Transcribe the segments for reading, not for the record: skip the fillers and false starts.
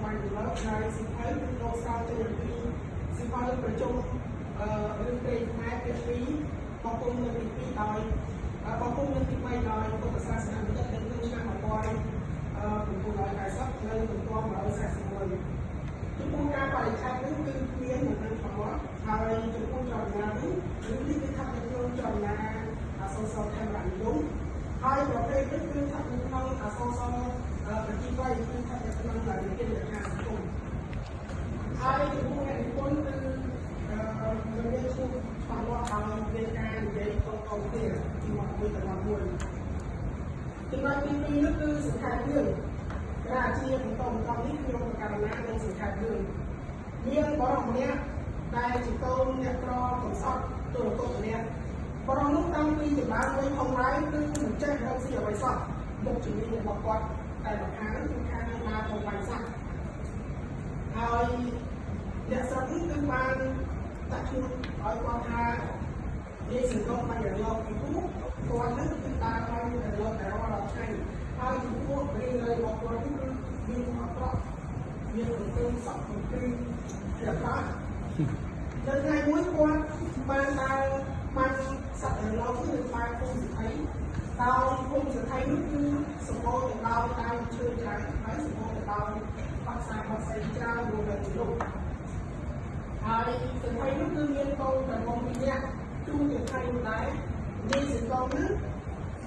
បានទៅលើហើយសិភៅគឺលោកស្រាវជ្រាវពីសិភៅប្រជុំរឿងព្រេងខ្មែរទី2បង្គំលើកទី2ដោយបង្គំលើកទី3ដោយពុទ្ធសាសនាវិទ្យានៅក្នុងឆ្នាំ1980នៅទំព័រ141ចំពោះការបរិច្ឆេទនេះគឺមានមួយនឹងប្រវត្តិហើយចំពោះចរណានេះគឺនេះគឺថានៅក្នុងចរណាអសរសិល្ប៍ខេមរនិយមហើយប្រភេទនេះគឺថានៅក្នុងអសរសិល្ប៍ប្រជាប្រិយគឺថានៅក្នុងវិទ្យាល័យសង្គមហើយចំពោះអ្នកនិពន្ធគឺមានឈ្មោះប្រវត្តិដោយមានការនិយាយតទៅទៀតពីមកមួយទៅមកមួយចំណុចទី2នោះគឺសង្ខេបរឿងរាជាបន្តនេះខ្ញុំប្រកាសណានឹងសង្ខេបរឿងមានបរិម្នាក់ដែលជាកូនអ្នកក្រកំសត់ទូរទស្សន៍ម្នាក់បរិមនោះតាំងពីចម្រើនវ័យផងហើយគឺមិនចេះរកស៊ីអ្វីសោះមុខជំនាញរបស់គាត់តែម្ខាងគឺខាងដើរទៅបាញ់សត្វហើយអ្នកស្រុកនេះគឺបានដាក់ឈ្មោះឲ្យគាត់ថានេះសង្គមបានរលកពីពួកគាត់នឹងគឺដើរឲ្យរលកតែរាល់ថ្ងៃហើយចំពោះរឿងរបស់គាត់គឺមានអក្រក់មានកំពើសក់កំពើជាបាក់នៅថ្ងៃមួយគាត់បានដើរបានសត្វរលកគឺបានភូមិសថីដោយភូមិសថីនោះគឺសម្បូរទៅដោយដើមឈើច្រើនហើយសម្បូរទៅដោយបាក់សាបាក់សៃច្រើនរួមទាំងជ្រូកហើយសថីនោះគឺមានកូនក្រមុំពីរនាក់ជួបទៅថ្ងៃនោះដែរនេះសង្គមនេះ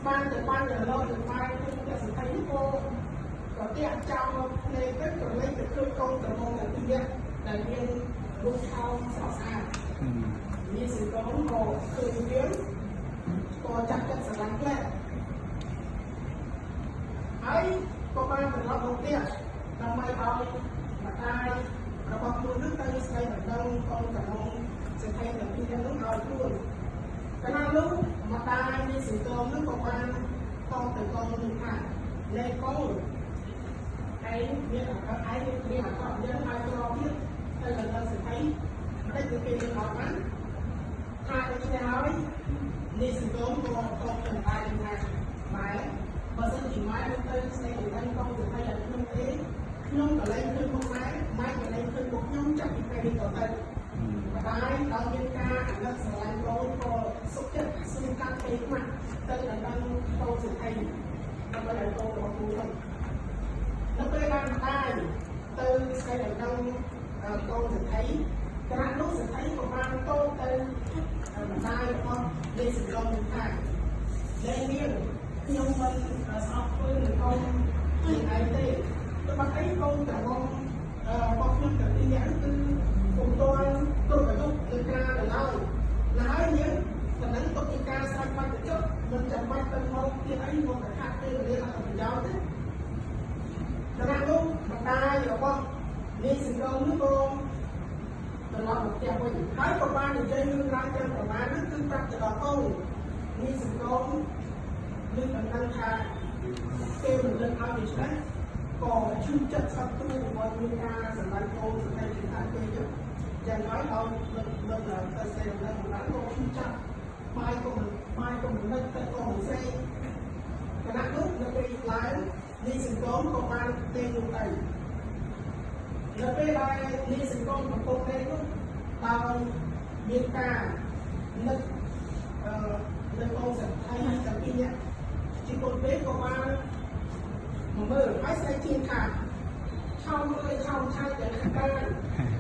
បានទៅបានរលកទៅបានភូមិតែសថីនោះក៏ទាក់ចោលភ្នែកទៅក៏លេចទៅឃើញកូនក្រមុំទាំងពីរនាក់ដែលមានរូបថោងស្រស់ស្អាតនេះសង្គមក៏ឃើញវាក៏ចាក់ចិត្តស្រឡាញ់ផ្លែហើយក៏បានត្រឡប់មកផ្ទះដើម្បីឲ្យម្ដាយរបស់ខ្លួននឹងទៅស្ដីបណ្ដឹងកូនក្រមុំសថីទាំងពីរនាក់នោះឲ្យខ្លួនកាលនោះម្ដាយនេះសង្គមនោះក៏បានតបទៅកូននឹងថាលេកូនឯងមានអាក្រក់ឯងមានអាក្រក់យើងឲ្យក្រទៀតទៅដល់សថីតែទៅគេនឹងអត់បានថាដូច្នេះហើយនេះសង្គមក៏តបទៅតែថាម៉ែបើសិនជាម៉ែទៅស្ដីបណ្ដឹងកូនសថីឲ្យខ្ញុំទេខ្ញុំក៏លែងឃើញមុខម៉ែក៏លែងឃើញមុខខ្ញុំចាប់ពីពេលនេះទៅម្ដាយដល់មានការអាណិតស្រឡាញ់កូនក៏សុខចិត្តស្នេហ៍កាត់ពេកណាស់ទៅដល់កូនសថីដើម្បីឲ្យកូនរបស់ខ្លួនទៅពេលបានម្ដាយទៅស្ដីបណ្ដឹងកូនសថីក្រាស់នោះសថីក៏បានតូតទៅម្ដាយរបស់លេសង្គមនឹងថាលេមានខ្ញុំមិនស្អប់ធ្វើនឹងកូនឯងទេទៅបាត់អីកូនក្រមុំរបស់ខ្ញុំទាំងពីរនាក់គឺពុំទាន់គ្រប់អាយុលើការដល់ហើយយើងតំណែងទុកជាការស្រេចបាច់ទៅចុះមិនចាំបាច់ទៅមកទៀតអីមកប្រកាសពេលវេលាអត់ប្រយោជន៍ទេដល់នោះម្ដាយរបស់នេះសង្គមនោះក៏ត្រឡប់មកផ្ទះវិញហើយក៏បាននិយាយរឿងរ៉ាវទាំងប្រមាណហ្នឹងគឺប្រាប់ទៅដល់កូននេះសង្គមនឹងបណ្ដឹងថាគេមិនដឹងឲ្យដូច្នេះក៏ឈឺចិត្តស្អប់ទូរបស់មានការសម្ដែងកូនសម្ដែងជាថាពេកយ៉ាងណាឲ្យលើកទៅសេរីដល់ម្ដងក៏ឈឺចាប់បាយក៏មិននឹកទៅក៏មិនសេគណៈនោះនៅពេលឡើងនេះសង្គមក៏បានទេនោះទៅនៅពេលដែលនេះសង្គមកំពុងទេនោះដោយមានការនឹកនៅកូនសថីទាំងពីរនាក់ជាកូនពេកក៏បានមកមើលហើយស្អីជាថាឆោមមើលឆោមឆាយតែការ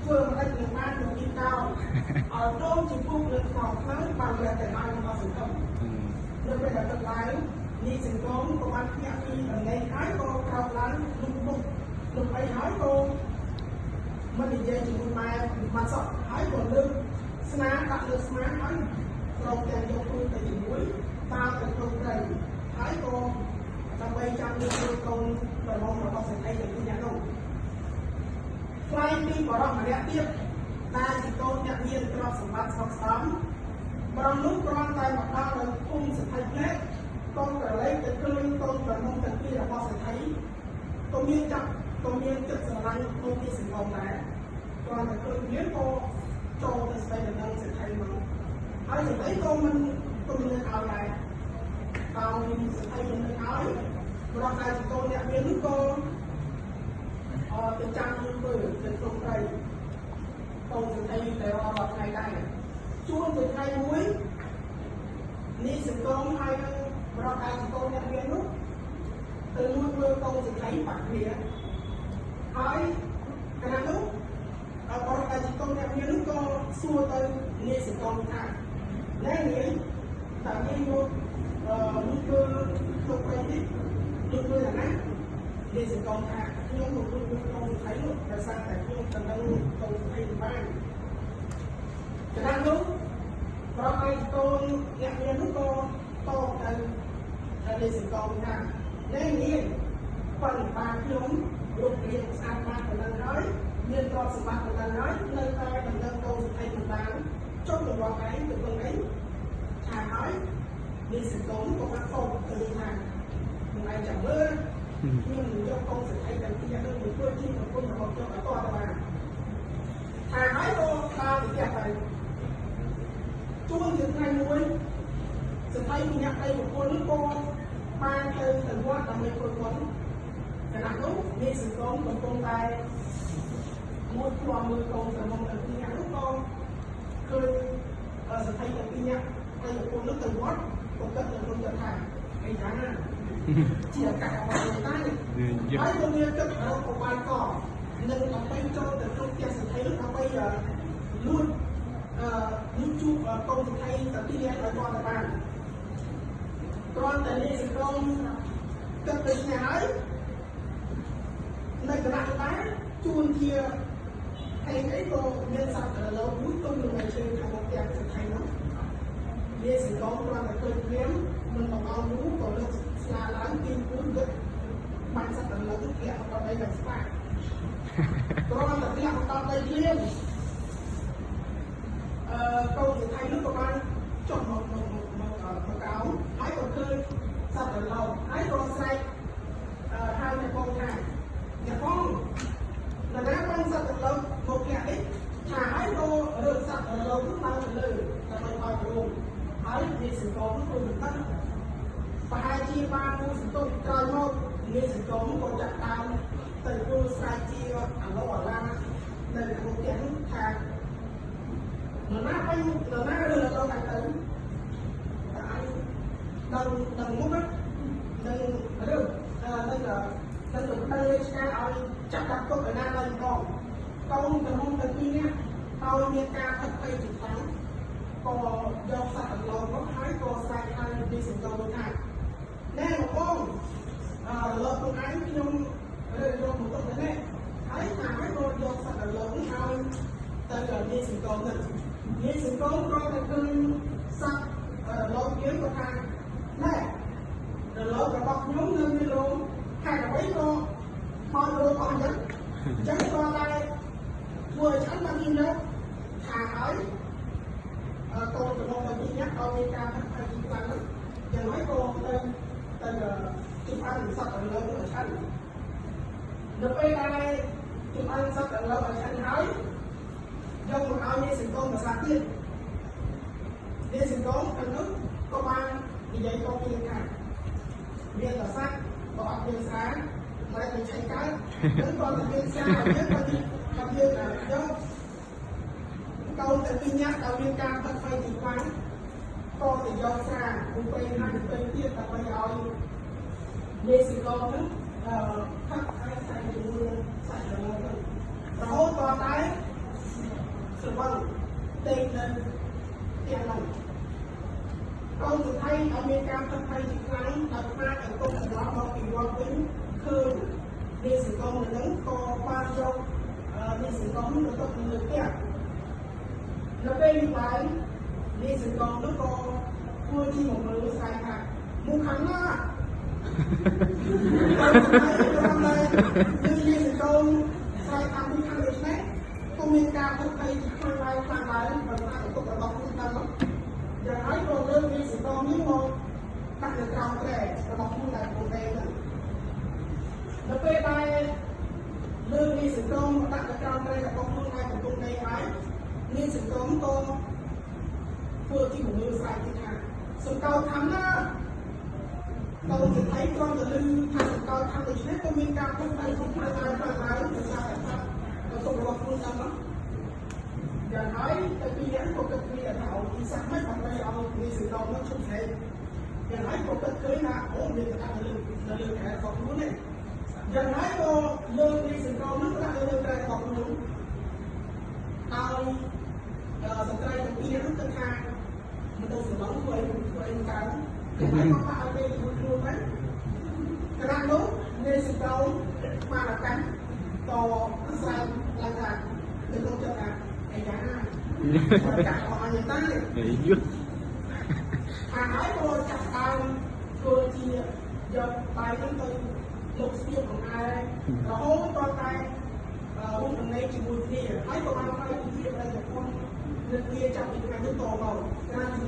ធ្វើមិនដឹងនឹងបានមកទីកោឲ្យដូនជាពុកលើខ្នងខ្លាំងបានតែបានមកសង្គមនៅពេលដែលទឹកឡើងនេះសង្គមក៏បានភ្ញាក់ពីដំណេកហើយក៏ក្រោកឡើងលុបអីហើយក៏មិននិយាយជាមួយម៉ែបានសោះហើយក៏លើកស្នាដាក់លើស្មាហើយក្រុមទាំងយកខ្លួនទៅជាមួយតាមទៅក្នុងព្រៃហើយក៏ដើម្បីចាំលើកូនក្រមុំរបស់សេដ្ឋីទាំងពីរនាក់នោះខ្លាយពីបរិសម្នាក់ទៀតដែលជាកូនអ្នកមានទ្រព្យសម្បត្តិស្រុកស្ដំបរិមនោះគ្រាន់តែមកដល់នៅភូមិសេដ្ឋីផ្លែកូនក្រឡេកទៅឃើញកូនក្រមុំទាំងពីររបស់សេដ្ឋីក៏មានចិត្តស្រឡាញ់ក្នុងទីសង្គមដែរគ្រាន់តែឃើញវាក៏ចូលទៅស្ដីដណ្ដឹងសេដ្ឋីមកហើយសេដ្ឋីក៏មិនលើកឲ្យដែរដោយសេដ្ឋីមិនលើកឲ្យព្រោះតែកូនអ្នកមាននោះក៏ ទៅចាំមើលទៅក្នុងព្រៃកូនស្រីទៅរកថ្ងៃដែរជួនទៅថ្ងៃមួយនេះសង្គមហើយនឹងប្រកការសង្គមអ្នកមាននោះទៅលួចមើលកូនស្រីបាក់គ្នាហើយគណៈនោះប្រកការសង្គមអ្នកមាននោះក៏សួរទៅនេះសង្គមថាណែនេះតើនេះមកលួចមើលក្នុងព្រៃនេះលួចមើលណានេះសង្គមថាខ្ញុំមកលួចមើលកូនស្រីនោះដោយសារតែខ្ញុំទៅនឹងកូនស្រីបានគណៈនោះប្រកការសង្គមអ្នកមាននោះក៏តបទៅនេះសង្គមថាណែនេះប៉ុន្តែខ្ញុំរូបរាងស្អាតបានប៉ុណ្ណឹងហើយមានទ្រព្យសម្បត្តិប៉ុណ្ណឹងហើយនៅតែមិនដឹងកូនស្រីមិនបានចុះទៅរកឯងទៅក្នុងឯងថាហើយនេះសង្គមក៏បានតបទៅថាមិនឯងចាំមើលខ្ញុំយកកូនស្រីទៅទីនោះទៅធ្វើជាប្រពន្ធរបស់ខ្ញុំអត់តបានថាហើយក៏តាមទៅផ្ទះទៅជួនជាថ្ងៃមួយស្ត្រីម្នាក់ឯងប្រពន្ធនោះក៏បានទៅវត្តដើម្បីធ្វើបុណ្យគណៈនោះនេះសង្គមកំពុងតែមួយខ្លោមើលកូនទៅមកទៅទីនោះក៏គឺស្ត្រីទាំងពីរនាក់ឯងប្រពន្ធនោះទៅវត្តក៏គិតទៅក្នុងចិត្តថាអីចឹងណាជាកាក់របស់តែហើយក៏មានគិតរកប្របាយកនឹងដើម្បីចូលទៅក្នុងផ្ទះស្ត្រីនោះដើម្បីលួចជួបកូនស្រីទៅទីនេះឲ្យគាត់ទៅបានគ្រាន់តែនេះសង្គមគិតទៅឆ្ងាយនៅគណៈដែរជួនជាអីក៏មានសត្វរលកមួយទុំនៅជើងខាងមុខផ្ទះស្ត្រីនោះនេះសង្គមគ្រាន់តែឃើញព្រាមមិនបង្អល់នោះក៏លើកស្លាឡើងទីពូនទឹកបាញ់សត្វរលកធ្លាក់ទៅដីដល់ស្វាគ្រាន់តែធ្លាក់ទៅដីភ្លាមកូនស្រីនោះក៏បានចុះមកកោហើយក៏ឃើញសត្វរលកហើយក៏ស្រែកហៅអ្នកបងថាអ្នកបងនរណាបានសត្វរលកមកផ្ទះនេះថាហើយក៏រើសត្វរលកនោះឡើងទៅលើដើម្បីឲ្យរងហើយនេះសង្គមនោះក៏មិនដឹងប្រហែលជាបានគូសន្ទុះក្រោយមកនេះសង្គមក៏ចាក់តាមទៅគូស្រែកជាអាឡូអាឡានៅក្នុងផ្ទះនោះថានរណារើសរលកទៅដល់មុខនឹងរើសនឹងទៅទៅឆ្កាឲ្យចាប់ដាក់ទុកឲ្យណាដល់ផងកូនទៅមុំទៅទីនេះឲ្យមានការថឹកភ័យជាខ្លាំងក៏យកសត្វអន្លងមកហើយក៏ស្រែកឲ្យទីសង្គមថាណែបងរលកខ្លួនឯងខ្ញុំរើសយកមកទុកទៅនេះហើយថាឲ្យក៏យកសត្វអន្លងឲ្យទៅដល់ទីសង្គមនេះនេះសង្គមក៏ទៅឃើញសត្វរលកយើងក៏ថាណែរលករបស់ខ្ញុំនៅមានរោងខែអ្វីក៏មករោងអស់ចឹងក៏តែធ្វើឲ្យฉันបានមានយកថាហើយកូនរបស់មកទីនេះក៏មានការថាទីខ្លាំងយ៉ាងម៉េចក៏ទៅជួបអានសត្វរលករបស់ฉันនៅពេលដែលជួបអានសត្វរលករបស់ฉันហើយយកមកឲ្យនេះសង្គមភាសាទៀតនេះសង្គមខាងនោះក៏បាននិយាយទៅពីថាមានប្រសាទក៏អត់មានស្រាមិនទៅឆៃកើតនឹងក៏មានស្រាយើងក៏យើងយកកូនទៅពីញ៉ាំដល់មានការទឹកໄຟទីខ្លាំងក៏ទៅយកស្រាពុំពេលណាទៅទៀតដើម្បីឲ្យនេះសង្គមនោះផឹកឲ្យស្រាជាមួយសាច់រលករហូតដល់តែស្រវឹងទេនៅទាំងនោះកូនស្រីឲ្យមានការទឹកភ័យជាខ្លាំងដល់ខ្លាចឲ្យកូនត្រឡប់មកពីវត្តវិញឃើញនេះសង្គមនឹងក៏បានយកនេះសង្គមទៅទុកនៅលើផ្ទះនៅពេលនេះឡើងនេះសង្គមនោះក៏ធ្វើជាមកមើលស្រាយថាមុខខាងណានេះសង្គមស្រាយថាមុខខាងនេះណាក៏មានការទឹកភ័យជាខ្លាំងឡើងបើថាទុករបស់ខ្លួនដល់យ៉ាងហើយក៏លើកនេះសង្គមនេះមកដាក់នៅក្រោមត្រែរបស់ខ្លួនដែលខ្លួនឯងហ្នឹងនៅពេលដែលលើកនេះសង្គមដាក់នៅក្រោមត្រែរបស់ខ្លួនដែលកំពុងតែហើយនេះសង្គមក៏ធ្វើជាមនុស្សស្រែកថាសង្គមខាងណា tôi chỉ thấy con là lưu thành coi thằng thì hết tôi miên cao không phải không phải ai người ta phải thật tôi không được luôn sao đó giờ nói tại vì hắn một cái kia thảo thì sao mấy thằng đây ông đi sự đâu nó không thể giờ nói một cái cưới là ổn định là lưu cái còn muốn này giờ nói cô lương đi sự đâu nó là lưu cái còn muốn tao sắp tới cái kia nó tân khai mà tôi sẽ bóng với cái phải có ba ở đây luôn đấy cái đang đúng nên sự đâu mà là cánh to nó sai là cả đừng không cho cả cái giá cả họ người ta à nói cô chặt tay cô chia giờ tay chúng tôi lục siêuของai rồi hố to tay hút thằng này chỉ buồn kia thấy cô ăn tay kia đây là con lên kia trong những cái nước to vào ra thì